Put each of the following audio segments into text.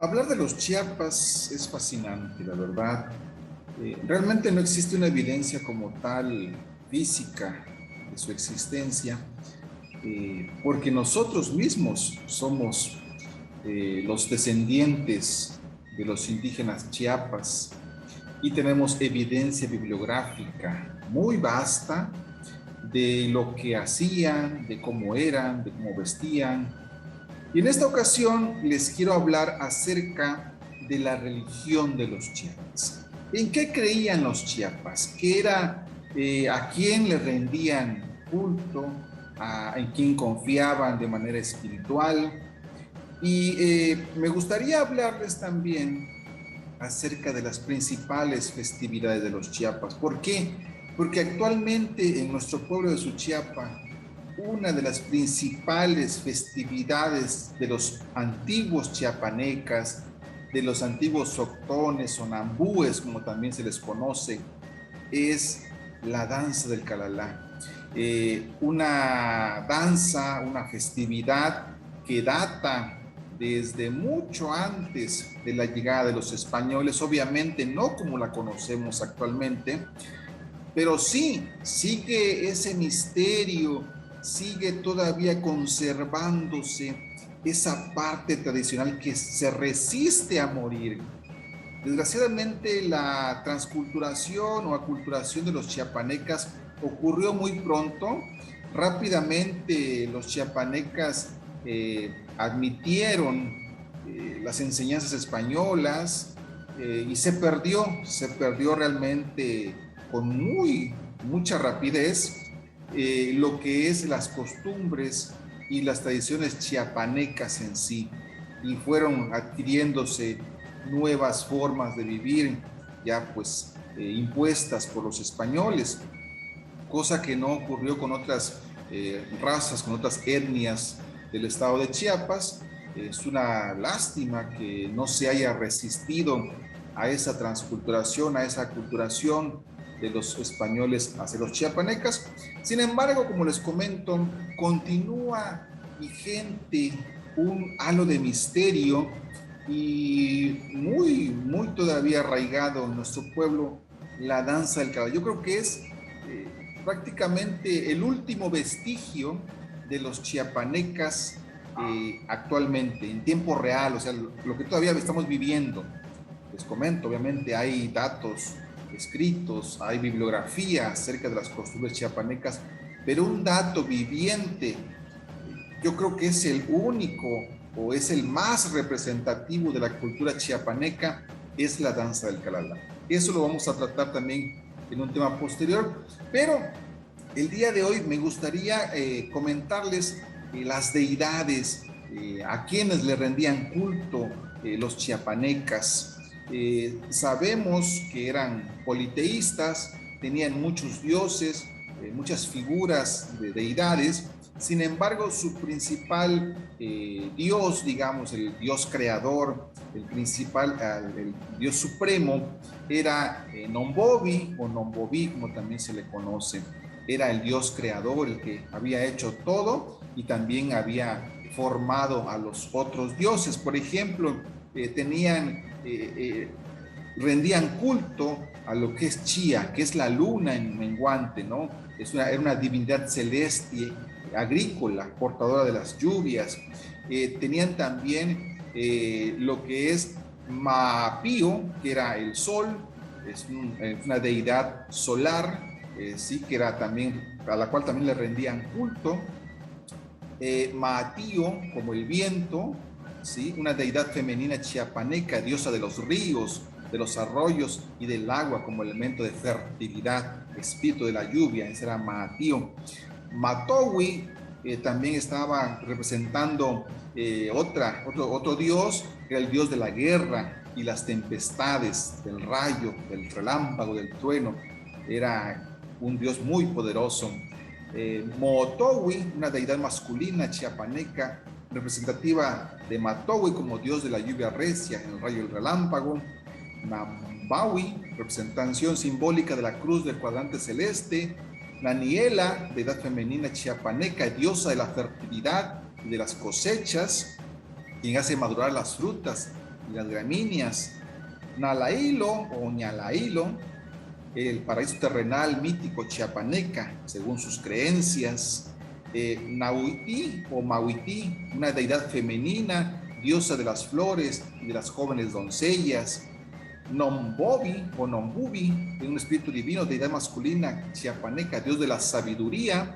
Hablar de los Chiapas es fascinante, la verdad. Realmente no existe una evidencia como tal física de su existencia, porque nosotros mismos somos los descendientes de los indígenas Chiapas y tenemos evidencia bibliográfica muy vasta de lo que hacían, de cómo eran, de cómo vestían. Y en esta ocasión les quiero hablar acerca de la religión de los chiapas. ¿En qué creían los chiapas? ¿Qué era, a quién le rendían culto? ¿En quién confiaban de manera espiritual? Y me gustaría hablarles también acerca de las principales festividades de los chiapas. ¿Por qué? Porque actualmente en nuestro pueblo de Suchiapa, una de las principales festividades de los antiguos chiapanecas, de los antiguos soctones o nambúes, como también se les conoce, es la danza del calalá. Una danza, una festividad que data desde mucho antes de la llegada de los españoles, obviamente no como la conocemos actualmente, pero sí, sigue ese misterio, sigue todavía conservándose esa parte tradicional que se resiste a morir. Desgraciadamente, la transculturación o aculturación de los chiapanecas ocurrió muy pronto. Rápidamente los chiapanecas admitieron las enseñanzas españolas y se perdió realmente con mucha rapidez lo que es las costumbres y las tradiciones chiapanecas en sí, y fueron adquiriéndose nuevas formas de vivir ya pues impuestas por los españoles, cosa que no ocurrió con otras razas, con otras etnias del estado de Chiapas. Es una lástima que no se haya resistido a esa transculturación, a esa aculturación de los españoles hacia los chiapanecas. Sin embargo, como les comento, continúa vigente un halo de misterio y muy todavía arraigado en nuestro pueblo, la danza del caballo. Yo creo que es prácticamente el último vestigio de los chiapanecas actualmente, en tiempo real, o sea, lo que todavía estamos viviendo. Les comento, obviamente hay datos escritos, hay bibliografía acerca de las costumbres chiapanecas, pero un dato viviente, yo creo que es el único o es el más representativo de la cultura chiapaneca, es la danza del calalá. Eso lo vamos a tratar también en un tema posterior, pero el día de hoy me gustaría comentarles las deidades, a quienes le rendían culto los chiapanecas. Sabemos que eran politeístas, tenían muchos dioses, muchas figuras de deidades. Sin embargo, su principal dios, digamos, el dios creador, el principal, el dios supremo, era Nombobi o Nombobi, como también se le conoce. Era el dios creador, el que había hecho todo y también había formado a los otros dioses. Por ejemplo, rendían culto a lo que es Chía, que es la luna en menguante, ¿no? Era una divinidad celeste, agrícola, portadora de las lluvias. Tenían también lo que es Maapío, que era el sol, es una deidad solar, sí, que era también, a la cual también le rendían culto. Maatío, como el viento, ¿sí? Una deidad femenina chiapaneca, diosa de los ríos, de los arroyos y del agua como elemento de fertilidad, espíritu de la lluvia, ese era Maatío. Matowi también estaba representando otro dios, que era el dios de la guerra y las tempestades, del rayo, del relámpago, del trueno. Era un dios muy poderoso. Mootowi, una deidad masculina chiapaneca, representativa de Matowi como dios de la lluvia recia, el rayo y el relámpago. Nambawi, representación simbólica de la cruz del cuadrante celeste. Naniela, deidad femenina chiapaneca, diosa de la fertilidad y de las cosechas, quien hace madurar las frutas y las gramíneas. Nalailo o Ñalailo, el paraíso terrenal mítico chiapaneca, según sus creencias. Nahuití o Mahuití, una deidad femenina, diosa de las flores y de las jóvenes doncellas. Nombobi o Nombubi, un espíritu divino, deidad masculina chiapaneca, dios de la sabiduría.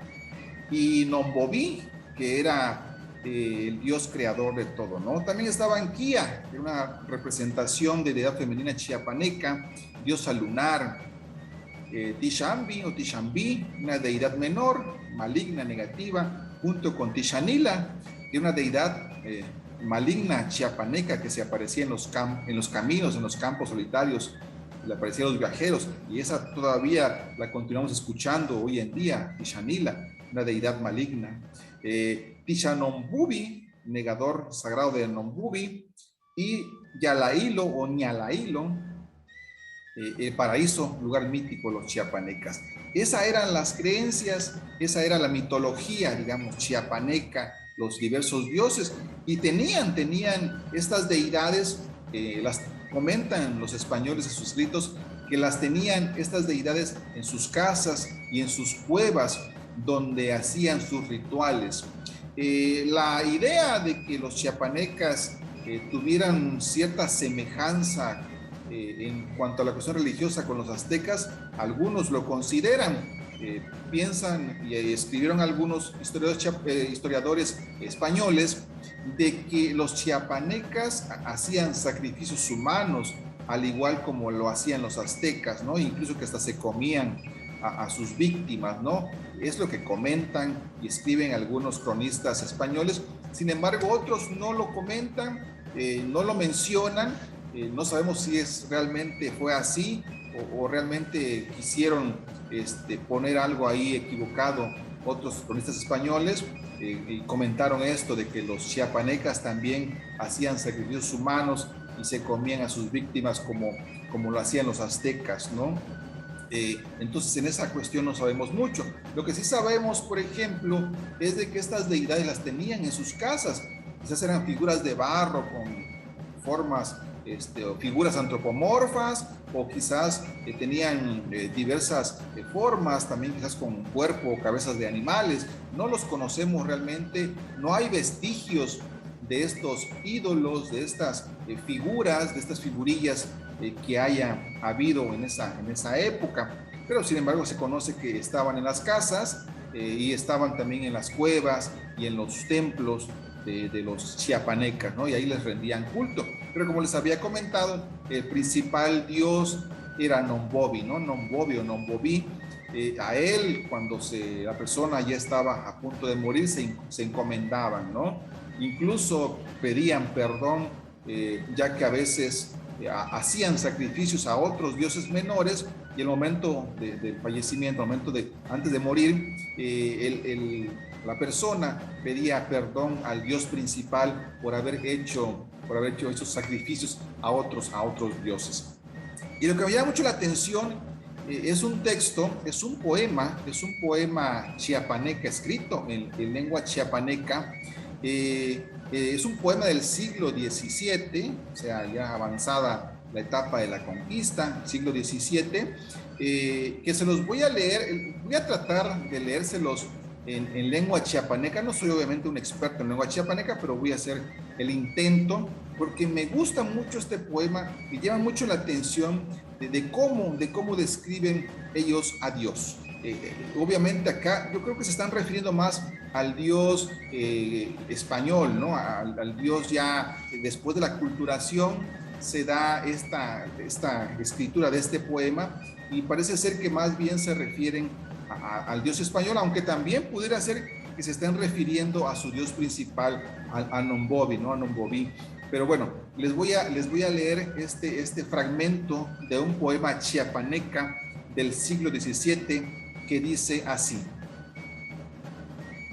Y Nombobi, que era el dios creador de todo, ¿no? También estaba Anquía, una representación de deidad femenina chiapaneca, diosa lunar. Tishambi o Tishambi, una deidad menor, maligna, negativa, junto con Tishanila, que una deidad maligna chiapaneca que se aparecía en los caminos, en los campos solitarios, le aparecía a los viajeros, y esa todavía la continuamos escuchando hoy en día, Tishanila, una deidad maligna. Tishanombubi, negador sagrado de Nombubi, y Yalailo o Ñalailo, paraíso, lugar mítico, los chiapanecas. Esas eran las creencias, esa era la mitología, digamos, chiapaneca, los diversos dioses, y tenían estas deidades, las comentan los españoles en sus escritos, que las tenían estas deidades en sus casas y en sus cuevas, donde hacían sus rituales. La idea de que los chiapanecas tuvieran cierta semejanza en cuanto a la cuestión religiosa con los aztecas, algunos lo consideran, piensan y escribieron algunos historiadores españoles de que los chiapanecas hacían sacrificios humanos, al igual como lo hacían los aztecas, ¿no? Incluso que hasta se comían a sus víctimas, ¿no? Es lo que comentan y escriben algunos cronistas españoles. Sin embargo, otros no lo comentan, no lo mencionan. No sabemos si realmente fue así o realmente quisieron poner algo ahí equivocado. Otros cronistas españoles y comentaron esto de que los chiapanecas también hacían sacrificios humanos y se comían a sus víctimas como lo hacían los aztecas, ¿no? Entonces en esa cuestión no sabemos mucho. Lo que sí sabemos, por ejemplo, es de que estas deidades las tenían en sus casas. Quizás eran figuras de barro con formas o figuras antropomorfas, o quizás tenían diversas formas, también quizás con cuerpo o cabezas de animales. No los conocemos realmente, no hay vestigios de estos ídolos, de estas figuras, de estas figurillas que haya habido en esa época, pero sin embargo se conoce que estaban en las casas y estaban también en las cuevas y en los templos de los chiapanecas, ¿no? Y ahí les rendían culto. Pero como les había comentado, el principal dios era Nombobi, ¿no? Nombobi o Nombobi. A él, cuando la persona ya estaba a punto de morir, se encomendaban, ¿no? Incluso pedían perdón, ya que a veces hacían sacrificios a otros dioses menores, y el momento del fallecimiento, antes de morir, la persona pedía perdón al dios principal por haber hecho esos sacrificios a otros dioses. Y lo que me llama mucho la atención es un texto, es un poema chiapaneca escrito en lengua chiapaneca. Es un poema del siglo XVII, o sea, ya avanzada la etapa de la conquista, siglo XVII, que se los voy a leer. Voy a tratar de leérselos en lengua chiapaneca. No soy obviamente un experto en lengua chiapaneca, pero voy a hacer el intento, porque me gusta mucho este poema y llama mucho la atención de cómo describen ellos a Dios. Obviamente acá yo creo que se están refiriendo más al Dios español, ¿no? Al Dios ya después de la culturación se da esta escritura de este poema, y parece ser que más bien se refieren al Dios español, aunque también pudiera ser que se estén refiriendo a su Dios principal, a Nombobi, ¿no? A Nombobi. Pero bueno, les voy a leer este fragmento de un poema chiapaneca del siglo XVII que dice así: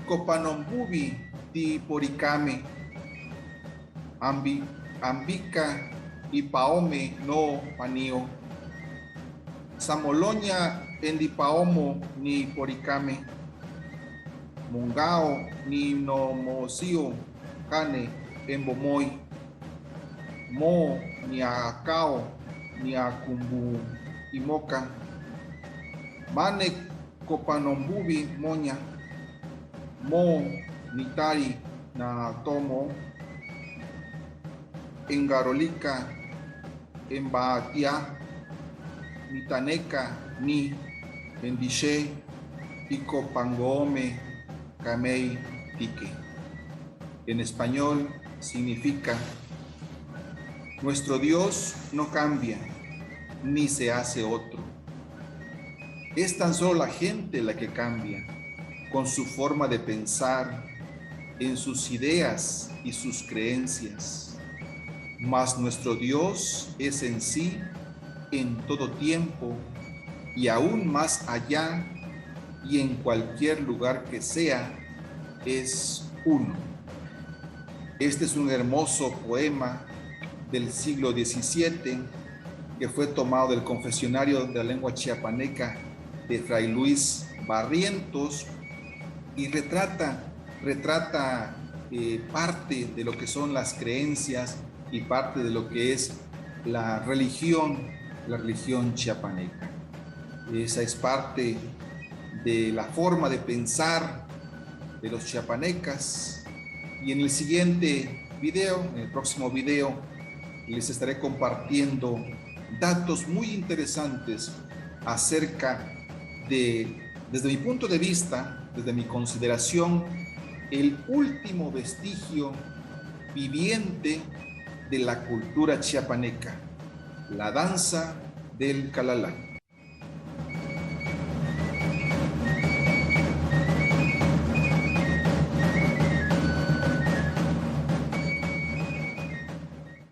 Copanombubi ti poricame, ambica y paome no panio, Samoloña endipaomo ni poricame, mungao ni nomosio cane embomoy, mo niacao niacumbu imoca, mane copanombubi moña, mo nitari na tomo, engarolica embaatia, nitaneca ni bendiche, pico pangome, camei tique. En español significa: nuestro Dios no cambia, ni se hace otro. Es tan solo la gente la que cambia, con su forma de pensar, en sus ideas y sus creencias. Mas nuestro Dios es en sí, en todo tiempo, y aún más allá, y en cualquier lugar que sea, es uno. Este es un hermoso poema del siglo XVII que fue tomado del confesionario de la lengua chiapaneca de Fray Luis Barrientos y retrata parte de lo que son las creencias y parte de lo que es la religión chiapaneca. Esa es parte de la forma de pensar de los chiapanecas, y en el siguiente video, en el próximo video, les estaré compartiendo datos muy interesantes acerca de, desde mi punto de vista, desde mi consideración, el último vestigio viviente de la cultura chiapaneca, la danza del calalán.